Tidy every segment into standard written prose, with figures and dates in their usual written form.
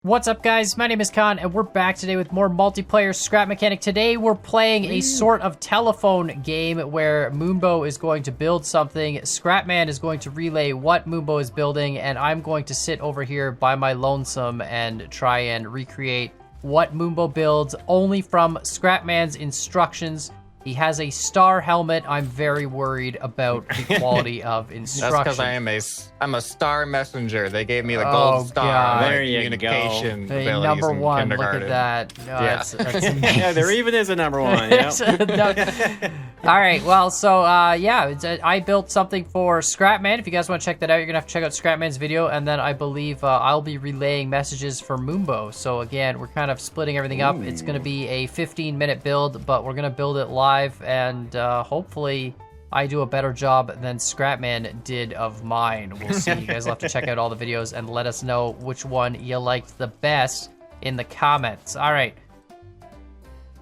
What's up, guys? My name is Khan, and we're back today with more multiplayer Scrap Mechanic. Today, we're playing a sort of telephone game where Moonbo is going to build something, Scrapman is going to relay what Moonbo is building, and I'm going to sit over here by my lonesome and try and recreate what Moonbo builds, only from Scrapman's instructions. He has a star helmet. I'm very worried about the quality of instructions. That's because I'm a star messenger. They gave me the gold star. God. There you communication go. abilities Number in one, look kindergarten. at that. Oh, Yeah. that's amazing. Yeah, there even is a number one. Yep. All right, well, so yeah, I built something for Scrapman. If you guys want to check that out, you're gonna have to check out Scrapman's video, and then I believe I'll be relaying messages for Moonbo. So again, we're kind of splitting everything up. It's gonna be a 15-minute build, but we're gonna build it live, and hopefully I do a better job than Scrapman did of mine. We'll see. You guys will have to check out all the videos and let us know which one you liked the best in the comments. All right.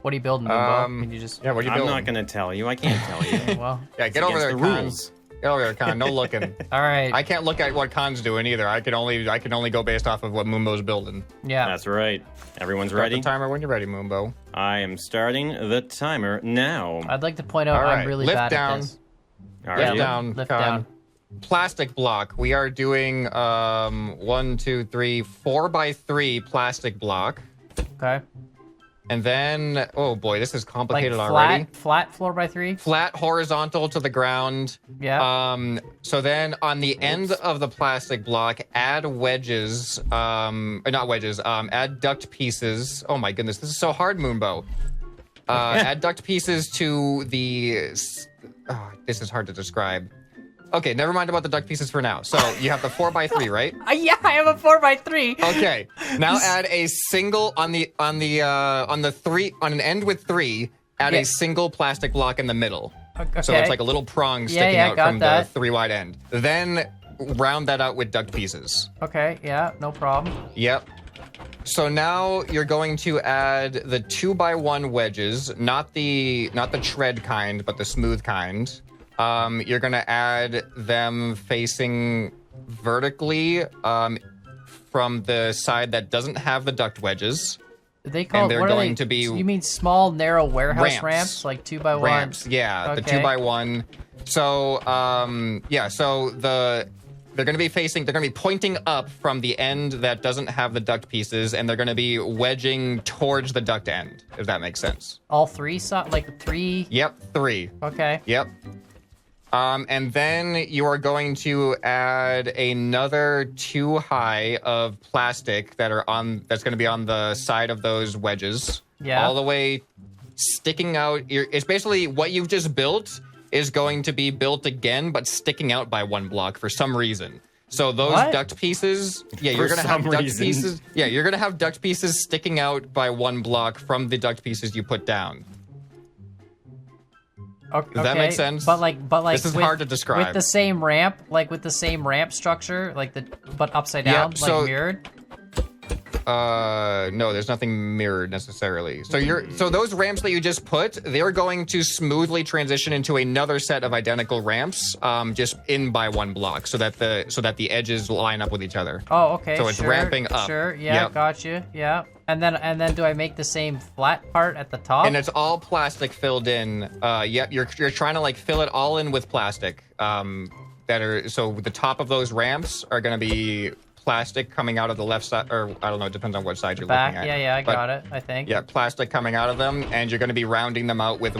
What are you building, Moonbo? Can you just... Yeah, what are you I'm building? not going to tell you. I can't tell you. Well, Yeah, get over there, the Khan. rules. Get over there, Khan. No looking. all right. I can't look at what Khan's doing either. I can only go based off of what Moonbo's building. Yeah. That's right. Everyone's Start ready? the timer when you're ready, Moonbo. I am starting the timer now. I'd like to point out All right, I'm really lift bad down. at this. All Yeah, right. down, lift Khan. down. Plastic block. We are doing 1, 2, 3, 4x3 plastic block. Okay. And then, oh boy, this is Like complicated already. flat 4x3? Flat horizontal to the ground. Yeah. So then on the end of the plastic block, add wedges, not wedges, add duct pieces. Oh my goodness, this is so hard, Moonbo. Add duct pieces to the, this is hard to describe. Okay, never mind about the duct pieces for now. So you have the 4x3, right? Yeah, I have a 4x3. Okay. Now add a single on an end with 3. Add Yeah. a single plastic block in the middle. Okay. So it's like a little prong sticking yeah, out got from that. the 3 wide end. Then round that out with duct pieces. Okay, yeah, no problem. Yep. So now you're going to add the 2x1 wedges, not the tread kind, but the smooth kind. You're gonna add them facing vertically from the side that doesn't have the duct wedges. They call And they're what are going they? to be You mean small, narrow warehouse ramps? Like 2x1? Ramps, yeah, the Okay. 2x1. So, yeah, so they're going to be pointing up from the end that doesn't have the duct pieces, and they're going to be wedging towards the duct end, if that makes sense. All three? Like 3? Yep, 3. Okay. Yep. And then you are going to add another 2 high of plastic that's going to be on the side of those wedges. Yeah. All the way sticking out. It's basically what you've just built is going to be built again, but sticking out by 1 block for some reason. So those What? duct pieces, yeah, you're going to have duct pieces. Yeah, you're going to have duct pieces sticking out by 1 block from the duct pieces you put down. Okay. Does that make sense? But like This is hard to describe. With the same ramp, structure, but upside down, Yep, so- like mirrored. No, there's nothing mirrored necessarily. So those ramps that you just put, they're going to smoothly transition into another set of identical ramps, just in by 1 block, so that the edges line up with each other. Oh, okay. So it's sure, ramping up. Sure. Yeah, Yep. got you. Yeah. And then do I make the same flat part at the top? And it's all plastic filled in. Yep, you're trying to like fill it all in with plastic. So the top of those ramps are going to be plastic coming out of the left side, or I don't know, it depends on what side you're back. looking at. Yeah, I But- got it. I think. Yeah, plastic coming out of them, and you're going to be rounding them out with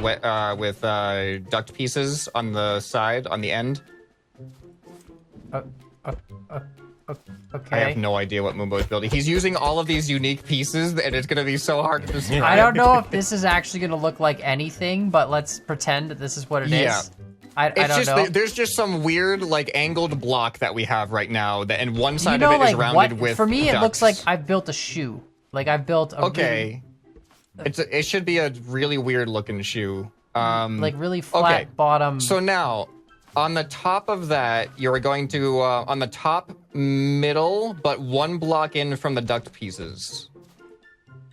duct pieces on the side, on the end. Okay. I have no idea what Moonbo is building. He's using all of these unique pieces, and it's going to be so hard to describe. I don't know if this is actually going to look like anything, but let's pretend that this is what it is. Yeah. I don't know. There's just some weird, like, angled block that we have right now, and one side You know, of it is like rounded what? with For me, it ducts. looks like I've built a shoe. Like I've built a Okay. It should be a really weird looking shoe. like really flat bottom. So now, on the top of that, you're going to, on the top middle, but 1 block in from the duct pieces.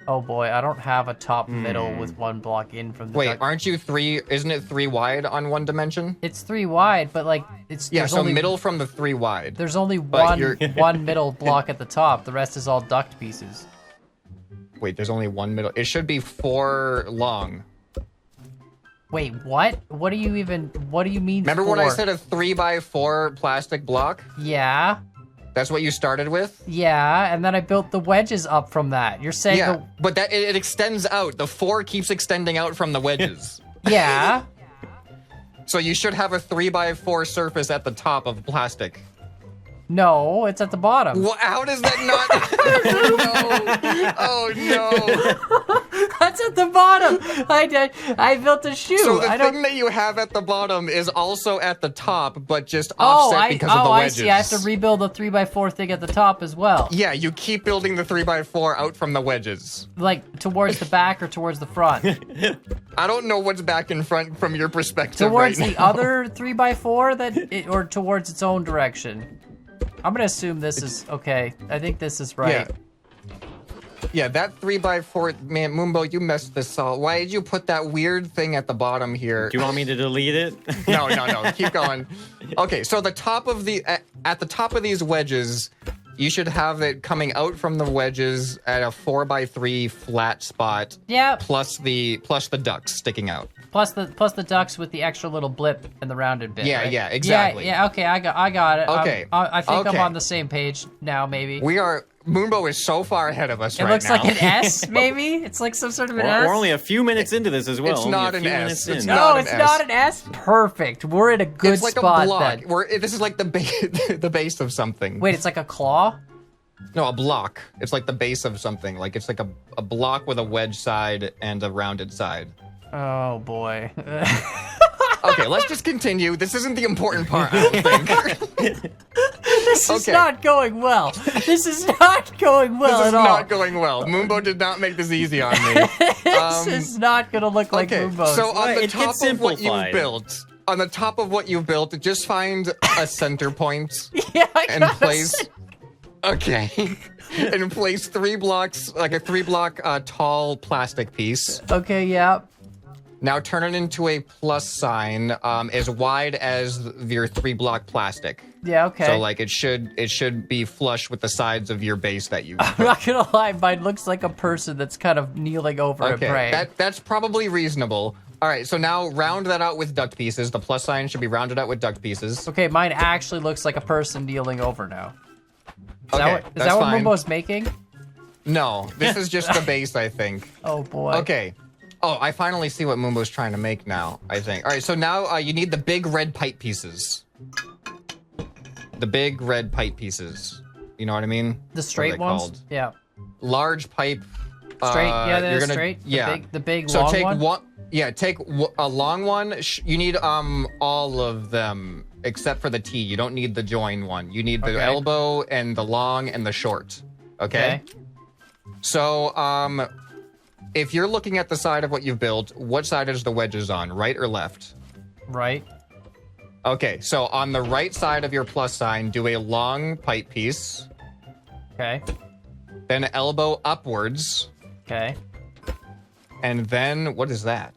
Oh boy, I don't have a top middle with one block in from the Wait, duct. aren't you 3? Isn't it 3 wide on one dimension? It's 3 wide, but like Yeah, there's so only middle from the 3 wide. there's only But you're- one middle block at the top. The rest is all duct pieces. Wait, there's only one middle. It should be 4 long. Wait, what? What do you mean? Remember when I 4? said a 3x4 plastic block? Yeah, That's what you started with? yeah, and then I built the wedges up from that. You're saying Yeah, but that it extends out. The 4 keeps extending out from the wedges. yeah. So you should have a 3x4 surface at the top of plastic. No, it's at the bottom. How does that not? No. Oh no. That's at the bottom. I built a shoe. So the I don't. thing that you have at the bottom is also at the top, but just Oh, offset because of the I wedges. see. I have to rebuild the 3x4 thing at the top as well. Yeah, you keep building the 3x4 out from the wedges. Like towards the back or towards the front. I don't know what's back and front from your perspective Towards right the now. other 3x4 or towards its own direction. I'm gonna assume this is okay. I think this is right. Yeah, that 3x4, man, Moonbo, you messed this all. Why did you put that weird thing at the bottom here? Do you want me to delete it? No, keep going. Okay, so the top of at the top of these wedges, you should have it coming out from the wedges at a 4x3 flat spot. Yeah. Plus the ducts sticking out. Plus the ducts with the extra little blip and the rounded bit. Yeah, right? yeah, exactly. Yeah. Okay, I got it. Okay. I think I'm Okay. on the same page now. Maybe. Moonbo is so far ahead of us It right now. looks like an S. Maybe it's like some sort of an S. We're only a few minutes into this as well. It's Only not a an few S. minutes It's in. not- No, an it's S. not an S. Perfect. We're in a good It's like spot a block. then. This is like the the base of something. Wait, it's like a claw? No, a block. It's like the base of something. Like it's like a block with a wedge side and a rounded side. Oh boy. Okay, let's just continue. This isn't the important part, I don't think. This is Okay. not going well. This is not going well This is at all. not going well. Moonbo did not make this easy on me. This is not gonna look like Okay, Moonbo's. so on Right, the it top gets of what you've simplified. built, just find a center point yeah, I and gotta place. say- Okay, and place 3 blocks, like a 3-block tall plastic piece. Okay, yeah. Now turn it into a plus sign, as wide as your 3-block plastic. Yeah, okay. So like it should be flush with the sides of your base that you. I'm not gonna lie, mine looks like a person that's kind of kneeling over and Okay, praying. that's probably reasonable. All right, so now round that out with duct pieces. The plus sign should be rounded out with duct pieces. Okay, mine actually looks like a person kneeling over now. Is Okay, that that's what fine. Moonbo's making? No, this is just the base, I think. Oh boy. Okay. Oh, I finally see what Moonbo's trying to make now, I think. All right, so now you need the big red pipe pieces. The big red pipe pieces. You know what I mean? The straight What are they ones? called? Yeah. Large pipe. Straight, yeah, they're you're gonna, straight. Yeah. The big So long take one? take a long one. You need all of them except for the T. You don't need the join one. You need the Okay. elbow and the long and the short. Okay? So if you're looking at the side of what you've built, what side is the wedges on, right or left? Right. Okay, so on the right side of your plus sign, do a long pipe piece, Okay. then elbow upwards, Okay. and then what is that?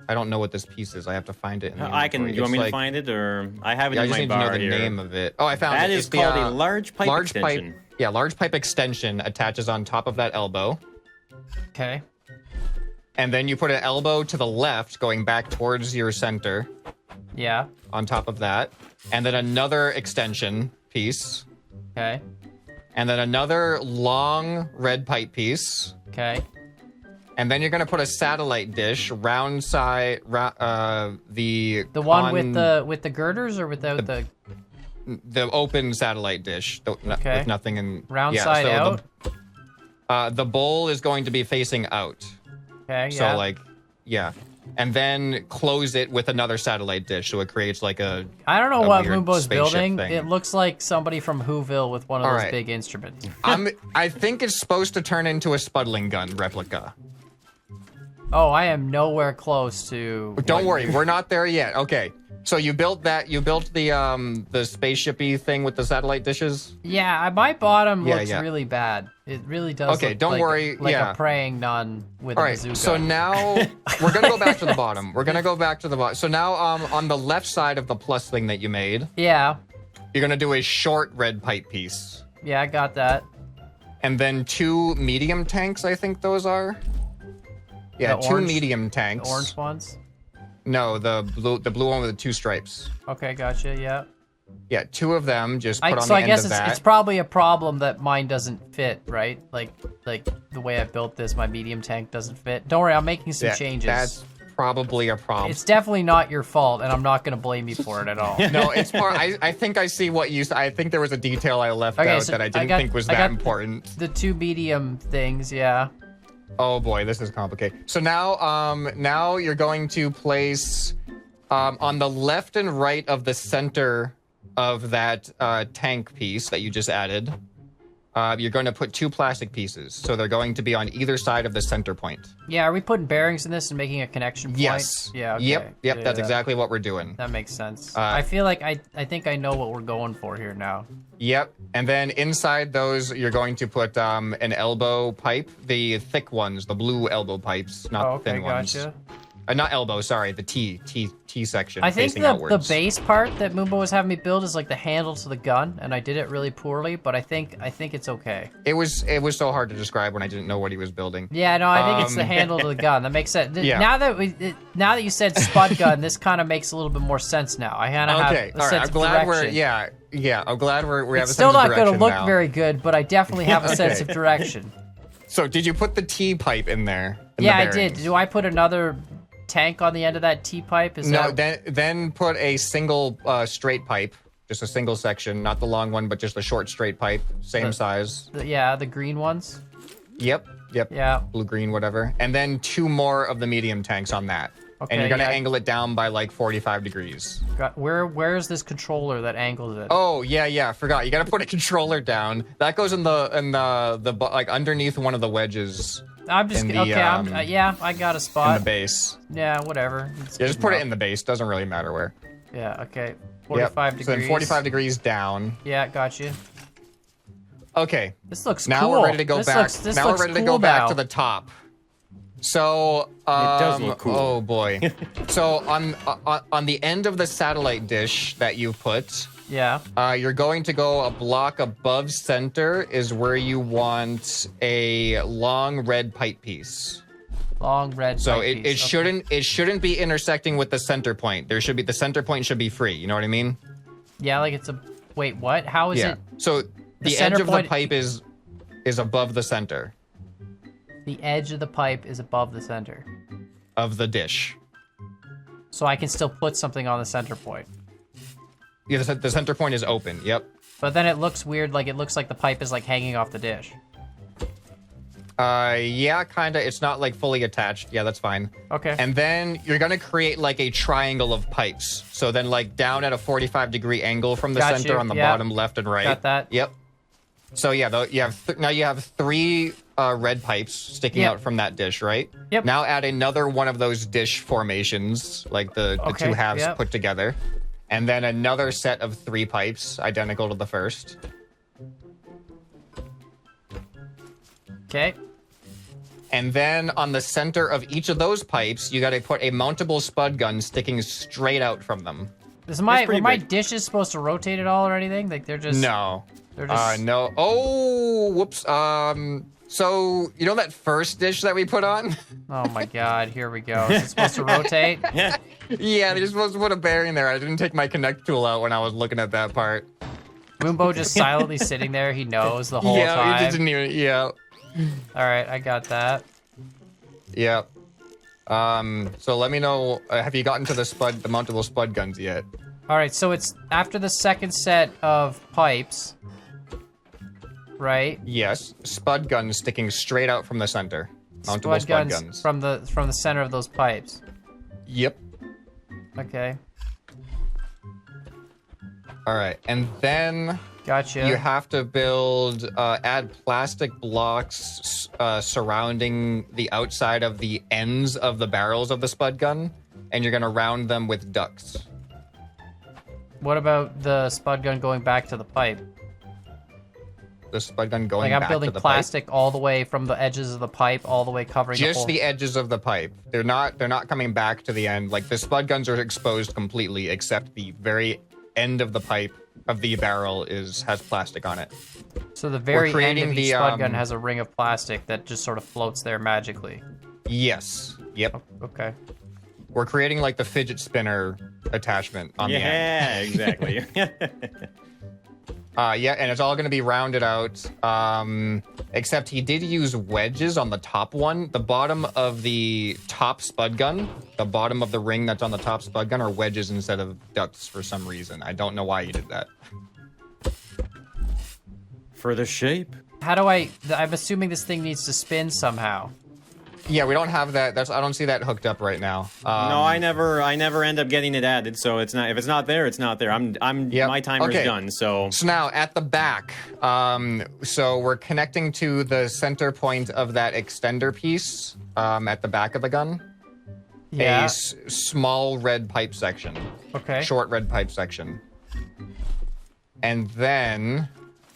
I don't know what this piece is. I have to find it. In the I can. inventory. You want me It's to find it, or I have it Yeah, I in just my need to know bar the here. name of it. Oh, I found That it. is It's called the, a large pipe extension. Yeah, large pipe extension attaches on top of that elbow. Okay. And then you put an elbow to the left going back towards your center Yeah. on top of that. And then another extension piece. Okay. And then another long red pipe piece. Okay. And then you're going to put a satellite dish, round side, the one with the girders or without the the open satellite dish Okay. with nothing in round side out? The bowl is going to be facing out. Okay, So yeah. like, yeah. And then close it with another satellite dish so it creates like a... I don't know a what weird Moonbo's spaceship building. thing. It looks like somebody from Whoville with one of All those right. big instruments. I think it's supposed to turn into a Spudling gun replica. Oh, I am nowhere close to... Don't worry, we're not there yet. Okay. So you built that? You built the spaceshipy thing with the satellite dishes? Yeah, my bottom Yeah, looks yeah. really bad. It really does. Okay, look don't like, worry, Like yeah. a praying nun with All a right. bazooka. So now we're gonna go back to the bottom. We're gonna go back to the bottom. So now, on the left side of the plus thing that you made, yeah, you're gonna do a short red pipe piece, yeah, I got that. and then 2 medium tanks. I think those are. Yeah, The 2 orange- medium The tanks. orange ones. No, the blue one with the 2 stripes. Okay, gotcha. Yeah. Yeah, 2 of them. Just put on So the I end guess of it's that. probably a problem that mine doesn't fit, right? Like the way I built this, my medium tank doesn't fit. Don't worry, I'm making some changes. That's probably a problem. It's definitely not your fault, and I'm not gonna blame you for it at all. No, it's more. I think I see what you. I think there was a detail I left Okay, out so that I didn't got- think was I that got important. The 2 medium things, yeah. Oh boy, this is complicated. So now you're going to place on the left and right of the center of that tank piece that you just added. You're going to put 2 plastic pieces, so they're going to be on either side of the center point. Yeah, are we putting bearings in this and making a connection point? Yes. Yeah. Okay. Yep. Yeah, That's exactly what we're doing. That makes sense. I feel like I think I know what we're going for here now. Yep. And then inside those, you're going to put an elbow pipe, the thick ones, the blue elbow pipes, not Oh, the thin okay, ones. gotcha. Not elbow, sorry, the T section. I think facing the outwards. base part that Moonbo was having me build is like the handle to the gun, and I did it really poorly, but I think it's okay. It was so hard to describe when I didn't know what he was building. Yeah, no, I think it's the handle to the gun. That makes sense. Yeah. Now that you said spud gun, this kind of makes a little bit more sense now. I kind of Okay, have a all right. sense I'm of glad direction. I'm glad we have It's a still sense of not going to direction look now. very good, but I definitely have a sense Okay. of direction. So did you put the T pipe in there? in Yeah, the I did. bearings? Do I put another tank on the end of that T pipe? Is No, that... then put a single straight pipe, just a single section, not the long one, but just a short straight pipe, same size. the green ones? Yep. Yeah. Blue, green, whatever. And then 2 more of the medium tanks on that. Okay, And you're gonna yeah. angle it down by like 45 degrees. Where's this controller that angles it? Oh yeah, forgot. You gotta put a controller down. That goes in the like underneath one of the wedges I'm just in the, okay. Yeah, I got a in spot. the base. Yeah, whatever. It's Yeah, good just put it enough. in the base. Doesn't really matter where. Yeah, okay. Yep. 45 So degrees. then 45 degrees down. Yeah, got you. Okay. This looks Now cool. we're ready to go This back. Looks, this now looks we're ready to cool go back now. to the top. So does look cool. Oh boy. So on the end of the satellite dish that you put, Yeah. you're going to go a block above center is where you want a long red pipe piece. Long red. So pipe it piece. Okay. shouldn't be intersecting with the center point. The center point should be free. You know what I mean? Yeah, like it's a. Wait, what? How is Yeah. it? So the edge center of the point- pipe is above the center The edge of the pipe is above the center, of the dish. so I can still put something on the center point. Yeah, the center point is open. Yep. But then it looks weird. Like it looks like the pipe is like hanging off the dish. Yeah, kinda. It's not like fully attached. Yeah, that's fine. Okay. And then you're gonna create like a triangle of pipes. So then like down at a 45-degree angle from the Got center you, on the yeah. bottom left and right. Got that. Yep. So yeah, now you have 3 red pipes sticking Yep. out from that dish, right? Yep. Now add another one of those dish formations, like the Okay, 2 halves yep. put together. And then another set of 3 pipes, identical to the first. Okay. And then on the center of each of those pipes, you got to put a mountable spud gun sticking straight out from them. pretty Were my big. dishes supposed to rotate at all or anything? Like they're just No. They're just No. Oh, whoops. So you know that first dish that we put on? Oh my god, here we go. Is it supposed to rotate? Yeah, they're supposed to put a bearing there. I didn't take my connect tool out when I was looking at that part. Moonbo just silently sitting there. He knows the whole yeah, time. you didn't even. Yeah. All right, I got that. Yeah. So let me know. Have you gotten to the mountable spud guns yet? All right, so it's after the second set of pipes, right? Yes. Spud guns sticking straight out from the center. Mountable spud guns. from the center of those pipes. Yep. Okay, All right, and then gotcha. you have to add plastic blocks surrounding the outside of the ends of the barrels of the spud gun, and you're gonna round them with ducts. What about the spud gun going back to the pipe? The spud gun going Like I'm back building to the plastic all the way from the edges of the pipe, all the way covering the Just whole... the edges of the pipe. They're not coming back to the end. Like the spud guns are exposed completely, except the very end of the pipe of the barrel has plastic on it. So the very end creating of each the, spud gun has a ring of plastic that just sort of floats there magically. Yes. Yep. Okay. We're creating like the fidget spinner attachment on the end. Yeah, exactly. Yeah, and it's all going to be rounded out, except he did use wedges on the top one. The bottom of the top spud gun, the bottom of the ring that's on the top spud gun are wedges instead of ducts for some reason. I don't know why he did that. For the shape. How do I'm assuming this thing needs to spin somehow. Yeah, we don't have that. I don't see that hooked up right now. No, I never end up getting it added, so it's not. If it's not there, it's not there. Yep. My timer's done. So now at the back, so we're connecting to the center point of that extender piece at the back of the gun. Yeah. A small red pipe section. Okay. Short red pipe section. And then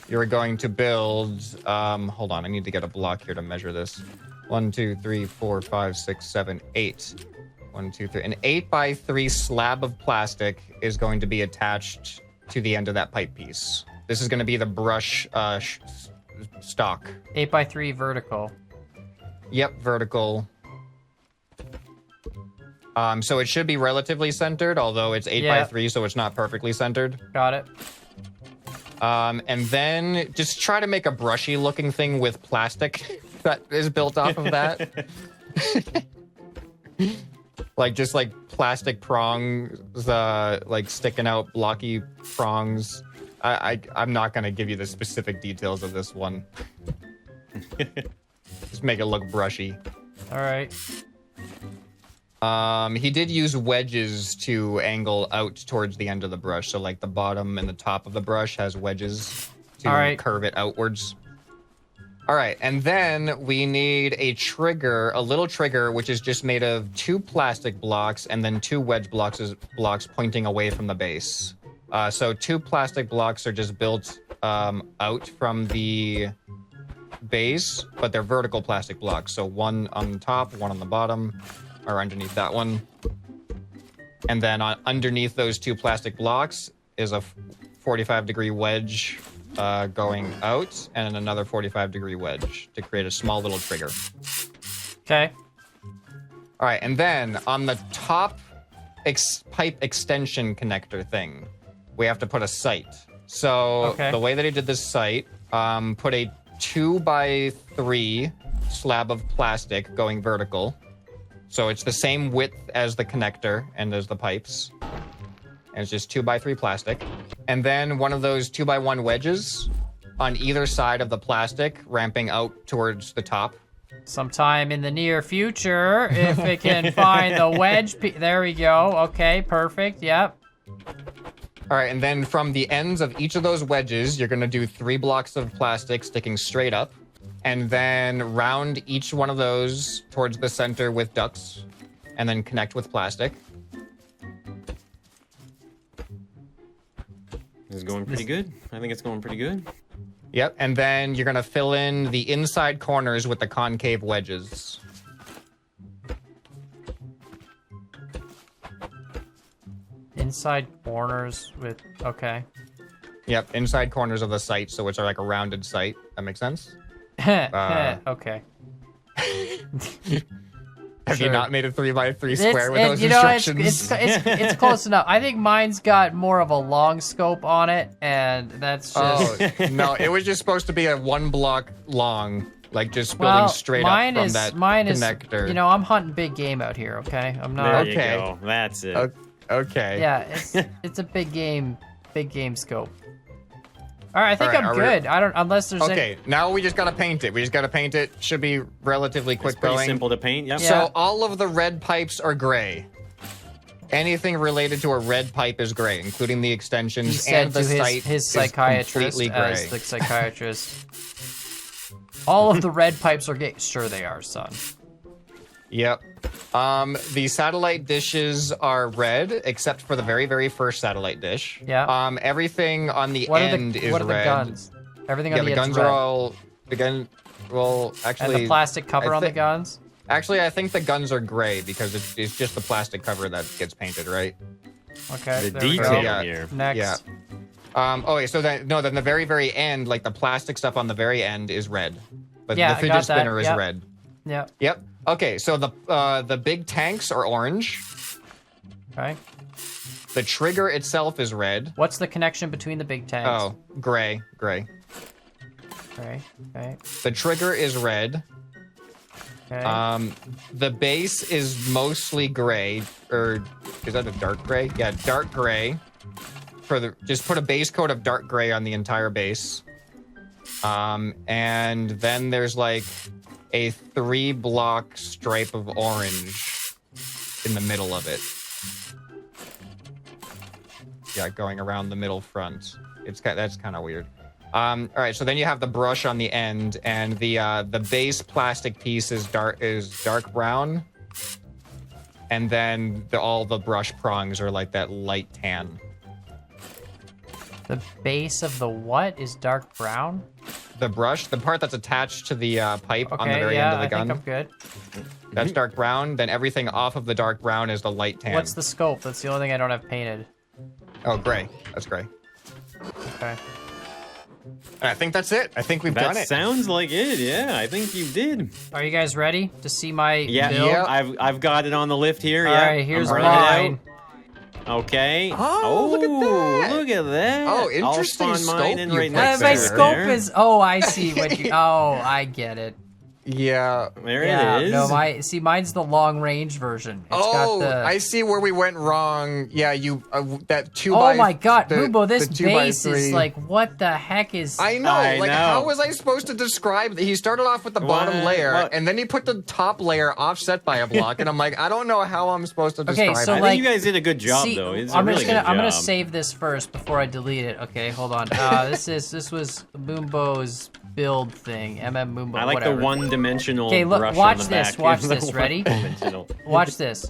you're going to build. Hold on, I need to get a block here to measure this. 1, 2, 3, 4, 5, 6, 7, 8. 1, 2, 3. An 8x3 slab of plastic is going to be attached to the end of that pipe piece. This is going to be the brush stock. 8x3 vertical. Yep, vertical. So it should be relatively centered, although it's 8x3, so it's not perfectly centered. Got it. And then just try to make a brushy looking thing with plastic that is built off of that. like plastic prongs, like sticking out blocky prongs. I'm not gonna give you the specific details of this one. Just make it look brushy. All right. He did use wedges to angle out towards the end of the brush. So like the bottom and the top of the brush has wedges to curve it outwards. All right, and then we need a little trigger, which is just made of 2 plastic blocks and then 2 wedge blocks pointing away from the base. So 2 plastic blocks are just built out from the base, but they're vertical plastic blocks. So 1 on the top, 1 on the bottom, or underneath that one. And then underneath those 2 plastic blocks is a 45-degree wedge going out, and another 45-degree wedge to create a small little trigger. Okay. All right, and then on the top pipe extension connector thing, we have to put a sight. So the way that he did this sight, put a 2x3 slab of plastic going vertical. So it's the same width as the connector and as the pipes. And it's just 2x3 plastic. And then one of those 2x1 wedges on either side of the plastic, ramping out towards the top. Sometime in the near future, if it can find the wedge. There we go. Okay, perfect. Yep. All right, and then from the ends of each of those wedges, you're going to do 3 blocks of plastic sticking straight up. And then round each one of those towards the center with ducts. And then connect with plastic. This is going pretty good. I think it's going pretty good. Yep, and then you're going to fill in the inside corners with the concave wedges. Inside corners with... Okay. Yep, inside corners of the site, so it's like a rounded site. That makes sense? Okay. Have you not made a 3x3 square with those instructions? It's close enough. I think mine's got more of a long scope on it, and that's just... no, it was just supposed to be a 1 block long, like just building straight up from that connector. You know, I'm hunting big game out here, okay? I'm not... There you go. That's it. Okay. Yeah, it's a big game scope. All right, I think I'm good. I don't, unless there's Okay, now we just gotta paint it. We just gotta paint it. Should be relatively quick It's pretty going. simple to paint. Yep. Yeah. So all of the red pipes are gray. Anything related to a red pipe is gray, including the extensions He said and the to site his is psychiatrist completely gray. as the psychiatrist. All of the red pipes are gay. Sure they are, son. Yep. The satellite dishes are red, except for the very, very first satellite dish. Yeah. Everything on the What end are the, is what are the red. guns? Everything on Yeah, the the end's guns red. are all the gun. Well, actually, And the plastic cover on the guns. Actually, I think the guns are gray because it's just the plastic cover that gets painted, right? Okay. The there we go. detail Yeah. here. Next. Yeah. Okay, so then the very, very end, like the plastic stuff on the very end is red. But Yeah, the I fidget got that. spinner is Yep. red. Yeah. Yep. Okay, so the big tanks are orange. Okay. The trigger itself is red. What's the connection between the big tanks? Oh, gray. Okay. Okay. The trigger is red. Okay. The base is mostly gray, or is that a dark gray? Yeah, dark gray. Just put a base coat of dark gray on the entire base. And then there's like a 3-block stripe of orange in the middle of it. Yeah, going around the middle front. That's kind of weird. All right, so then you have the brush on the end, and the base plastic piece is dark brown, and then all the brush prongs are like that light tan. The base of the what is dark brown? The brush, the part that's attached to the pipe Okay, on the very yeah, end of the I gun, think I'm good. that's dark brown. Then everything off of the dark brown is the light tan. What's the scope? That's the only thing I don't have painted. Oh, gray. That's gray. Okay. I think that's it. I think we've done That it. sounds like it. Yeah, I think you did. Are you guys ready to see my Yeah, build? Yeah. I've got it on the lift here. All Yeah. right, here's I'm bringing it out. mine. Okay. Oh, look at that. Look at that. Oh, interesting I'll spawn mine in scope right you next put My to there. scope there. is. Oh, I see what you. Oh, I get it. Yeah. There Yeah, it is. no, mine's the long range version. It's Oh, got the. I see where we went wrong. Yeah, you that 2 Oh by. my God, the- Moonbo, this the 2 by base is 3. like, what the heck is? I know. I Like, know. how was I supposed to describe that? He started off with the bottom What? layer, What? and then he put the top layer offset by a block, and I'm like, I don't know how I'm supposed to Okay, describe so it. I like- think you guys did a good job, See, though. It's I'm a really just gonna good I'm gonna job. save this first before I delete it. Okay, hold on. This was Moonbo's build thing. Moonbo. I like whatever. the one-dimensional Okay, look, brush watch on the this, back. watch The this, ready? one-dimensional. Watch this.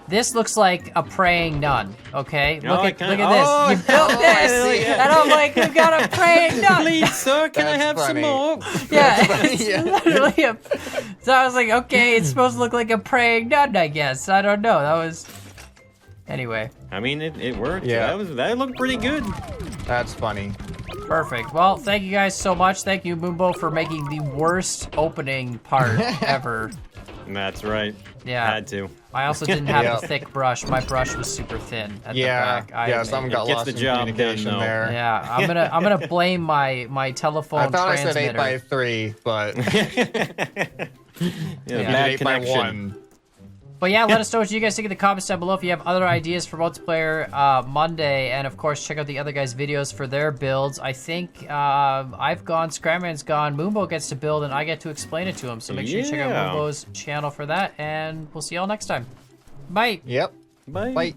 This looks like a praying nun. Okay, Oh, look it at kinda- this. oh, You built oh, this, I see it. and I'm like, you got a praying nun. Please, sir, can I That's have funny. some more? Yeah, it's Yeah. literally a. So I was like, okay, it's supposed to look like a praying nun, I guess. I don't know. That was. Anyway, I mean, it worked. Yeah. That looked pretty good. That's funny. perfect. Well, thank you guys so much. Thank you, Moonbo, for making the worst opening part ever. That's right. Yeah. Had to. I also didn't have Yeah. a thick brush. My brush was super thin at Yeah, the back. yeah. Something got gets lost the in job done, communication though. there. Yeah, I'm gonna blame my telephone I thought I transmitter. said 8 by 3, but Yeah, bad 8 by connection. 1. But yeah, let us know what you guys think in the comments down below. If you have other ideas for multiplayer Monday, and of course check out the other guys' videos for their builds. I think I've gone, Scrapman's gone, Moonbo gets to build, and I get to explain it to him. So make sure you check out Yeah. Moonbo's channel for that, and we'll see y'all next time. Bye. Yep. Bye. Bye.